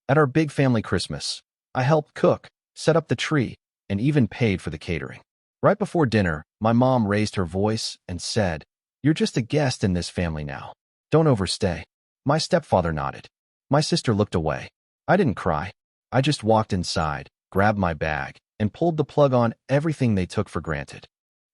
At our big family Christmas, I helped cook, set up the tree, and even paid for the catering. Right before dinner, my mom raised her voice and said, "You're just a guest in this family now. Don't overstay." My stepfather nodded. My sister looked away. I didn't cry. I just walked inside, grabbed my bag, and pulled the plug on everything they took for granted.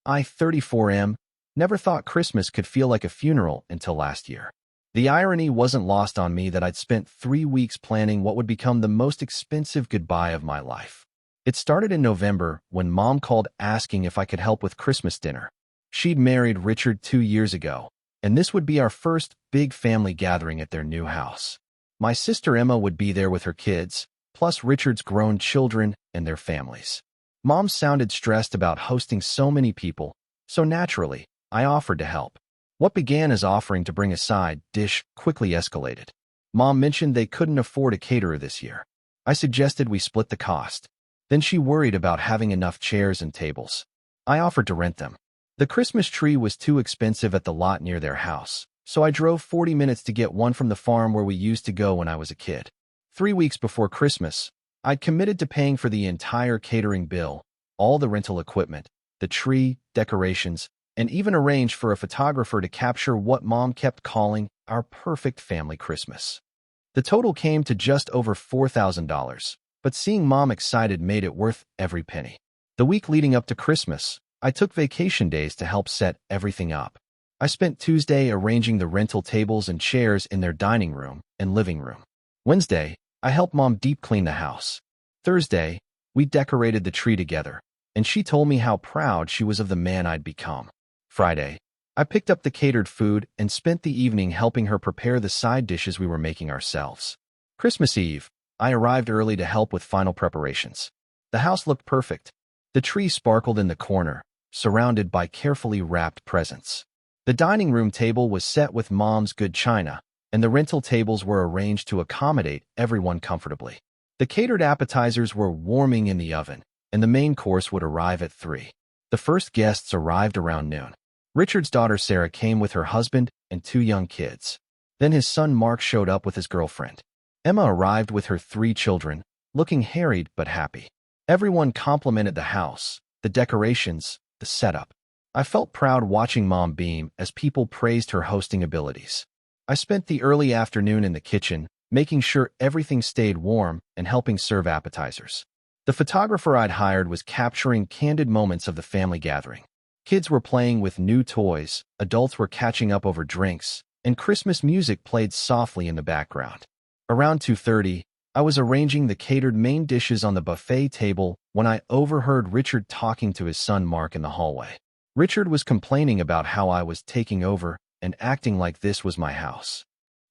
I, 34M, never thought Christmas could feel like a funeral until last year. The irony wasn't lost on me that I'd spent 3 weeks planning what would become the most expensive goodbye of my life. It started in November when Mom called asking if I could help with Christmas dinner. She'd married Richard 2 years ago, and this would be our first big family gathering at their new house. My sister Emma would be there with her kids, plus Richard's grown children and their families. Mom sounded stressed about hosting so many people, so naturally, I offered to help. What began as offering to bring a side dish quickly escalated. Mom mentioned they couldn't afford a caterer this year. I suggested we split the cost. Then she worried about having enough chairs and tables. I offered to rent them. The Christmas tree was too expensive at the lot near their house, so I drove 40 minutes to get one from the farm where we used to go when I was a kid. 3 weeks before Christmas, I'd committed to paying for the entire catering bill, all the rental equipment, the tree, decorations, and even arranged for a photographer to capture what Mom kept calling our perfect family Christmas. The total came to just over $4,000, but seeing Mom excited made it worth every penny. The week leading up to Christmas, I took vacation days to help set everything up. I spent Tuesday arranging the rental tables and chairs in their dining room and living room. Wednesday, I helped Mom deep clean the house. Thursday, we decorated the tree together, and she told me how proud she was of the man I'd become. Friday, I picked up the catered food and spent the evening helping her prepare the side dishes we were making ourselves. Christmas Eve, I arrived early to help with final preparations. The house looked perfect. The tree sparkled in the corner, surrounded by carefully wrapped presents. The dining room table was set with Mom's good china, and the rental tables were arranged to accommodate everyone comfortably. The catered appetizers were warming in the oven, and the main course would arrive at 3. The first guests arrived around noon. Richard's daughter Sarah came with her husband and 2 young kids. Then his son Mark showed up with his girlfriend. Emma arrived with her 3 children, looking harried but happy. Everyone complimented the house, the decorations, the setup. I felt proud watching Mom beam as people praised her hosting abilities. I spent the early afternoon in the kitchen, making sure everything stayed warm and helping serve appetizers. The photographer I'd hired was capturing candid moments of the family gathering. Kids were playing with new toys, adults were catching up over drinks, and Christmas music played softly in the background. Around 2:30, I was arranging the catered main dishes on the buffet table when I overheard Richard talking to his son Mark in the hallway. Richard was complaining about how I was taking over and acting like this was my house.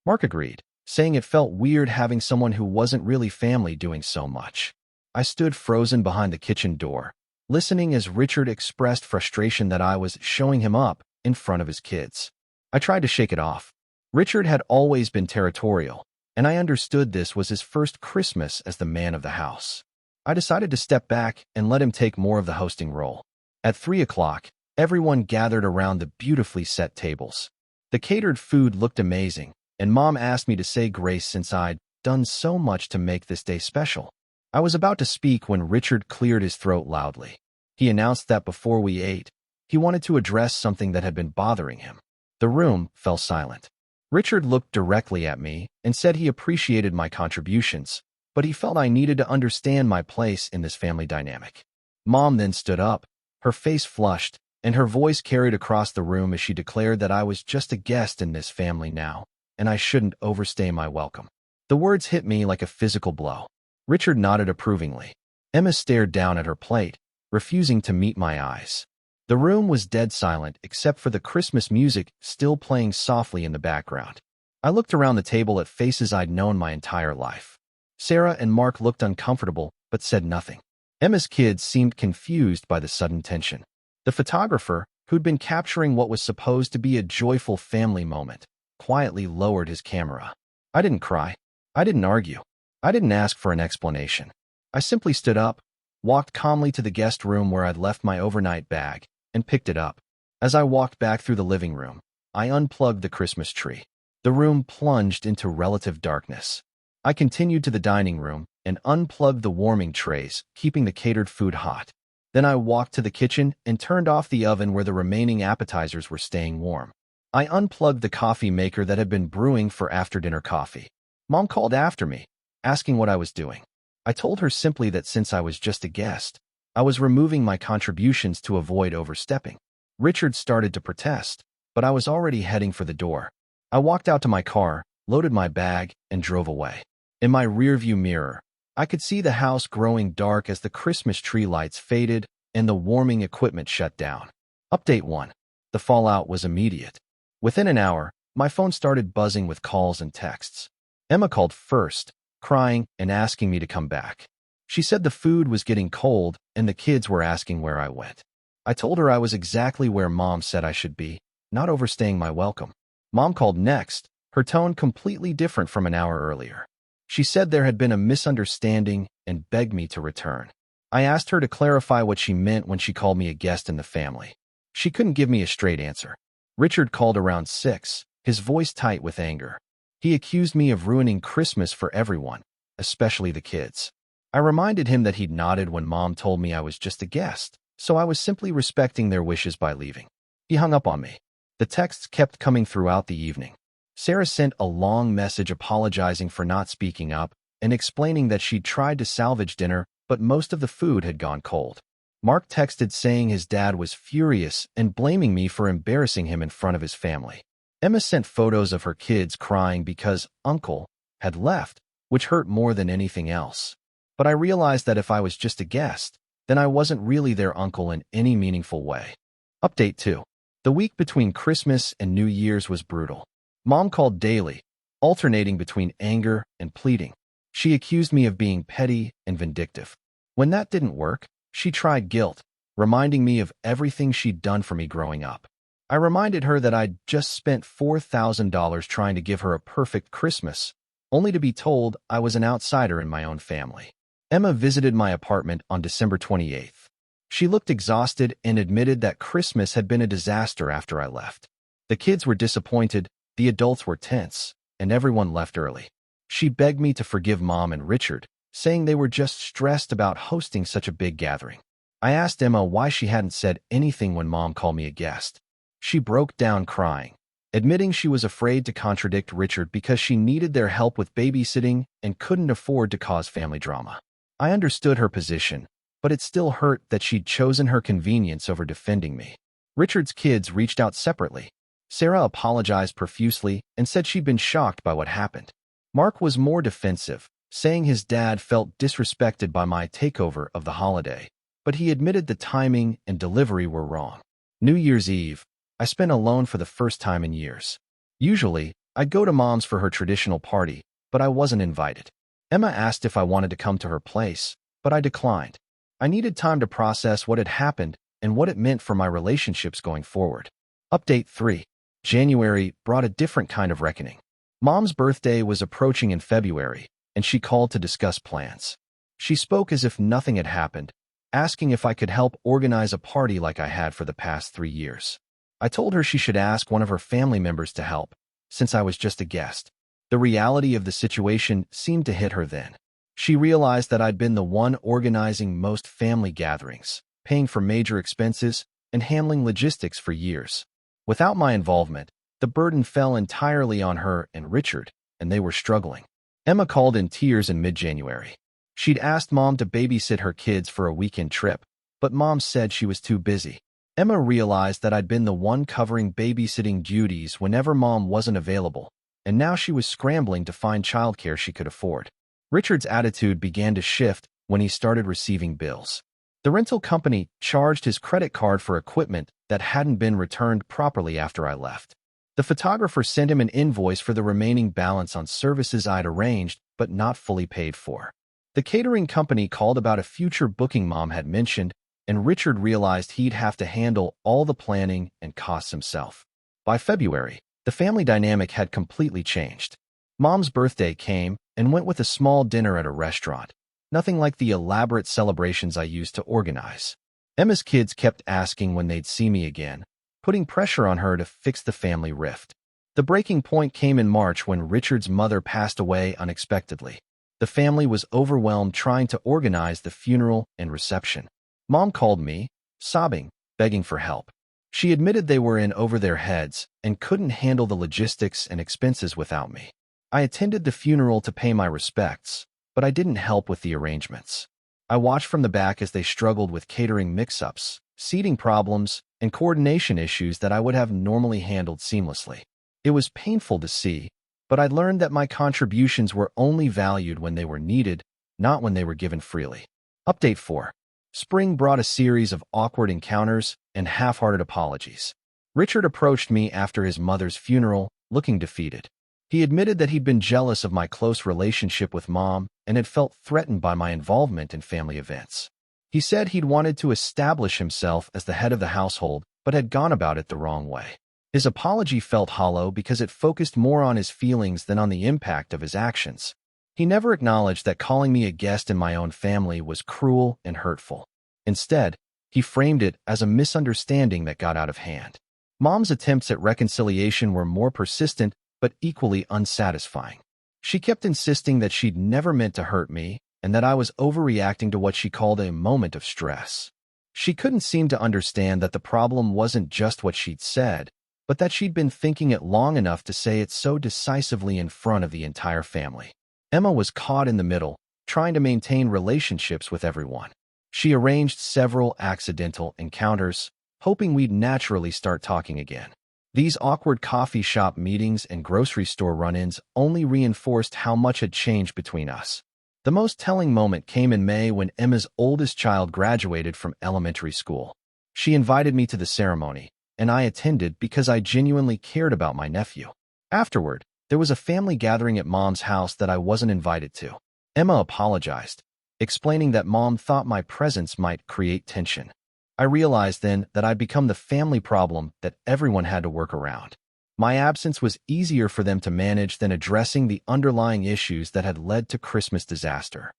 Mark agreed, saying it felt weird having someone who wasn't really family doing so much. I stood frozen behind the kitchen door, listening as Richard expressed frustration that I was showing him up in front of his kids. I tried to shake it off. Richard had always been territorial, and I understood this was his first Christmas as the man of the house. I decided to step back and let him take more of the hosting role. At 3 o'clock, everyone gathered around the beautifully set tables. The catered food looked amazing, and Mom asked me to say grace since I'd done so much to make this day special. I was about to speak when Richard cleared his throat loudly. He announced that before we ate, he wanted to address something that had been bothering him. The room fell silent. Richard looked directly at me and said he appreciated my contributions, but he felt I needed to understand my place in this family dynamic. Mom then stood up, her face flushed, and her voice carried across the room as she declared that I was just a guest in this family now, and I shouldn't overstay my welcome. The words hit me like a physical blow. Richard nodded approvingly. Emma stared down at her plate, refusing to meet my eyes. The room was dead silent except for the Christmas music still playing softly in the background. I looked around the table at faces I'd known my entire life. Sarah and Mark looked uncomfortable but said nothing. Emma's kids seemed confused by the sudden tension. The photographer, who'd been capturing what was supposed to be a joyful family moment, quietly lowered his camera. I didn't cry. I didn't argue. I didn't ask for an explanation. I simply stood up, walked calmly to the guest room where I'd left my overnight bag, and picked it up. As I walked back through the living room, I unplugged the Christmas tree. The room plunged into relative darkness. I continued to the dining room and unplugged the warming trays, keeping the catered food hot. Then I walked to the kitchen and turned off the oven where the remaining appetizers were staying warm. I unplugged the coffee maker that had been brewing for after-dinner coffee. Mom called after me, asking what I was doing. I told her simply that since I was just a guest, I was removing my contributions to avoid overstepping. Richard started to protest, but I was already heading for the door. I walked out to my car, loaded my bag, and drove away. In my rearview mirror, I could see the house growing dark as the Christmas tree lights faded and the warming equipment shut down. Update 1. The fallout was immediate. Within an hour, my phone started buzzing with calls and texts. Emma called first, crying and asking me to come back. She said the food was getting cold and the kids were asking where I went. I told her I was exactly where Mom said I should be, not overstaying my welcome. Mom called next, her tone completely different from an hour earlier. She said there had been a misunderstanding and begged me to return. I asked her to clarify what she meant when she called me a guest in the family. She couldn't give me a straight answer. Richard called around 6, his voice tight with anger. He accused me of ruining Christmas for everyone, especially the kids. I reminded him that he'd nodded when Mom told me I was just a guest, so I was simply respecting their wishes by leaving. He hung up on me. The texts kept coming throughout the evening. Sarah sent a long message apologizing for not speaking up and explaining that she'd tried to salvage dinner, but most of the food had gone cold. Mark texted saying his dad was furious and blaming me for embarrassing him in front of his family. Emma sent photos of her kids crying because Uncle had left, which hurt more than anything else. But I realized that if I was just a guest, then I wasn't really their uncle in any meaningful way. Update 2. The week between Christmas and New Year's was brutal. Mom called daily, alternating between anger and pleading. She accused me of being petty and vindictive. When that didn't work, she tried guilt, reminding me of everything she'd done for me growing up. I reminded her that I'd just spent $4,000 trying to give her a perfect Christmas, only to be told I was an outsider in my own family. Emma visited my apartment on December 28th. She looked exhausted and admitted that Christmas had been a disaster after I left. The kids were disappointed, the adults were tense, and everyone left early. She begged me to forgive Mom and Richard, saying they were just stressed about hosting such a big gathering. I asked Emma why she hadn't said anything when Mom called me a guest. She broke down crying, admitting she was afraid to contradict Richard because she needed their help with babysitting and couldn't afford to cause family drama. I understood her position, but it still hurt that she'd chosen her convenience over defending me. Richard's kids reached out separately. Sarah apologized profusely and said she'd been shocked by what happened. Mark was more defensive, saying his dad felt disrespected by my takeover of the holiday, but he admitted the timing and delivery were wrong. New Year's Eve, I spent alone for the first time in years. Usually, I'd go to Mom's for her traditional party, but I wasn't invited. Emma asked if I wanted to come to her place, but I declined. I needed time to process what had happened and what it meant for my relationships going forward. Update 3. January brought a different kind of reckoning. Mom's birthday was approaching in February, and she called to discuss plans. She spoke as if nothing had happened, asking if I could help organize a party like I had for the past 3 years. I told her she should ask one of her family members to help, since I was just a guest. The reality of the situation seemed to hit her then. She realized that I'd been the one organizing most family gatherings, paying for major expenses, and handling logistics for years. Without my involvement, the burden fell entirely on her and Richard, and they were struggling. Emma called in tears in mid-January. She'd asked Mom to babysit her kids for a weekend trip, but Mom said she was too busy. Emma realized that I'd been the one covering babysitting duties whenever Mom wasn't available, and now she was scrambling to find childcare she could afford. Richard's attitude began to shift when he started receiving bills. The rental company charged his credit card for equipment that hadn't been returned properly after I left. The photographer sent him an invoice for the remaining balance on services I'd arranged but not fully paid for. The catering company called about a future booking Mom had mentioned, and Richard realized he'd have to handle all the planning and costs himself. By February, the family dynamic had completely changed. Mom's birthday came and went with a small dinner at a restaurant, nothing like the elaborate celebrations I used to organize. Emma's kids kept asking when they'd see me again, putting pressure on her to fix the family rift. The The breaking point came in March when Richard's mother passed away unexpectedly. The family was overwhelmed trying to organize the funeral and reception. Mom called me, sobbing, begging for help. She admitted they were in over their heads and couldn't handle the logistics and expenses without me. I attended the funeral to pay my respects, but I didn't help with the arrangements. I watched from the back as they struggled with catering mix-ups, seating problems, and coordination issues that I would have normally handled seamlessly. It was painful to see, but I learned that my contributions were only valued when they were needed, not when they were given freely. Update 4. Spring brought a series of awkward encounters and half-hearted apologies. Richard approached me after his mother's funeral, looking defeated. He admitted that he'd been jealous of my close relationship with Mom and had felt threatened by my involvement in family events. He said he'd wanted to establish himself as the head of the household, but had gone about it the wrong way. His apology felt hollow because it focused more on his feelings than on the impact of his actions. He never acknowledged that calling me a guest in my own family was cruel and hurtful. Instead, he framed it as a misunderstanding that got out of hand. Mom's attempts at reconciliation were more persistent but equally unsatisfying. She kept insisting that she'd never meant to hurt me and that I was overreacting to what she called a moment of stress. She couldn't seem to understand that the problem wasn't just what she'd said, but that she'd been thinking it long enough to say it so decisively in front of the entire family. Emma was caught in the middle, trying to maintain relationships with everyone. She arranged several accidental encounters, hoping we'd naturally start talking again. These awkward coffee shop meetings and grocery store run-ins only reinforced how much had changed between us. The most telling moment came in May when Emma's oldest child graduated from elementary school. She invited me to the ceremony, and I attended because I genuinely cared about my nephew. Afterward, there was a family gathering at Mom's house that I wasn't invited to. Emma apologized, explaining that Mom thought my presence might create tension. I realized then that I'd become the family problem that everyone had to work around. My absence was easier for them to manage than addressing the underlying issues that had led to Christmas disaster.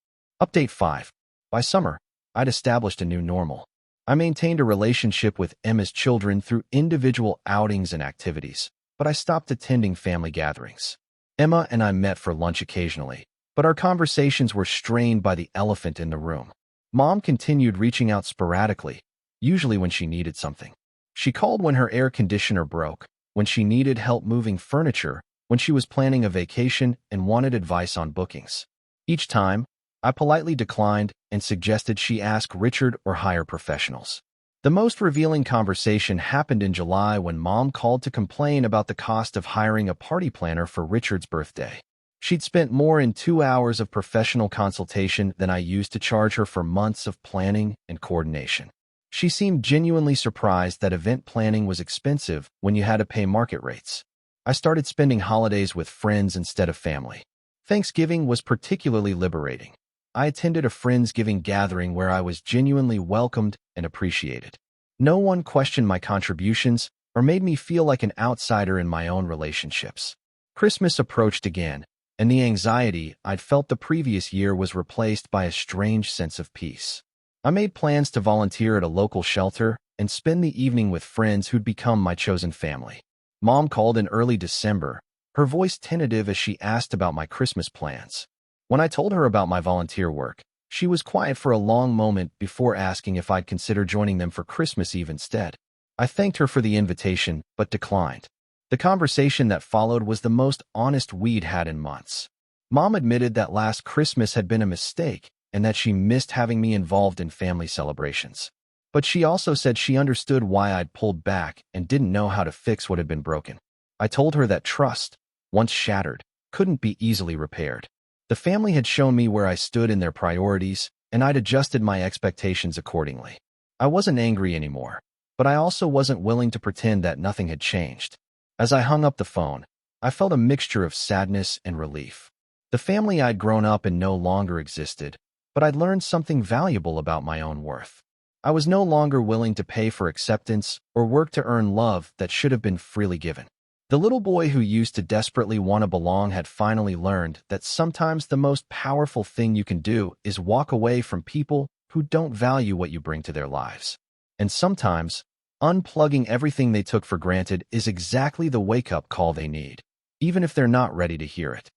Update 5. By summer, I'd established a new normal. I maintained a relationship with Emma's children through individual outings and activities, but I stopped attending family gatherings. Emma and I met for lunch occasionally, but our conversations were strained by the elephant in the room. Mom continued reaching out sporadically, usually when she needed something. She called when her air conditioner broke, when she needed help moving furniture, when she was planning a vacation and wanted advice on bookings. Each time, I politely declined and suggested she ask Richard or hire professionals. The most revealing conversation happened in July when Mom called to complain about the cost of hiring a party planner for Richard's birthday. She'd spent more in 2 hours of professional consultation than I used to charge her for months of planning and coordination. She seemed genuinely surprised that event planning was expensive when you had to pay market rates. I started spending holidays with friends instead of family. Thanksgiving was particularly liberating. I attended a Friendsgiving gathering where I was genuinely welcomed and appreciated. No one questioned my contributions or made me feel like an outsider in my own relationships. Christmas approached again, and the anxiety I'd felt the previous year was replaced by a strange sense of peace. I made plans to volunteer at a local shelter and spend the evening with friends who'd become my chosen family. Mom called in early December, her voice tentative as she asked about my Christmas plans. When I told her about my volunteer work, she was quiet for a long moment before asking if I'd consider joining them for Christmas Eve instead. I thanked her for the invitation, but declined. The conversation that followed was the most honest we'd had in months. Mom admitted that last Christmas had been a mistake and that she missed having me involved in family celebrations. But she also said she understood why I'd pulled back and didn't know how to fix what had been broken. I told her that trust, once shattered, couldn't be easily repaired. The family had shown me where I stood in their priorities, and I'd adjusted my expectations accordingly. I wasn't angry anymore, but I also wasn't willing to pretend that nothing had changed. As I hung up the phone, I felt a mixture of sadness and relief. The family I'd grown up in no longer existed, but I'd learned something valuable about my own worth. I was no longer willing to pay for acceptance or work to earn love that should have been freely given. The little boy who used to desperately want to belong had finally learned that sometimes the most powerful thing you can do is walk away from people who don't value what you bring to their lives. And sometimes, Unplugging everything they took for granted is exactly the wake-up call they need, even if they're not ready to hear it.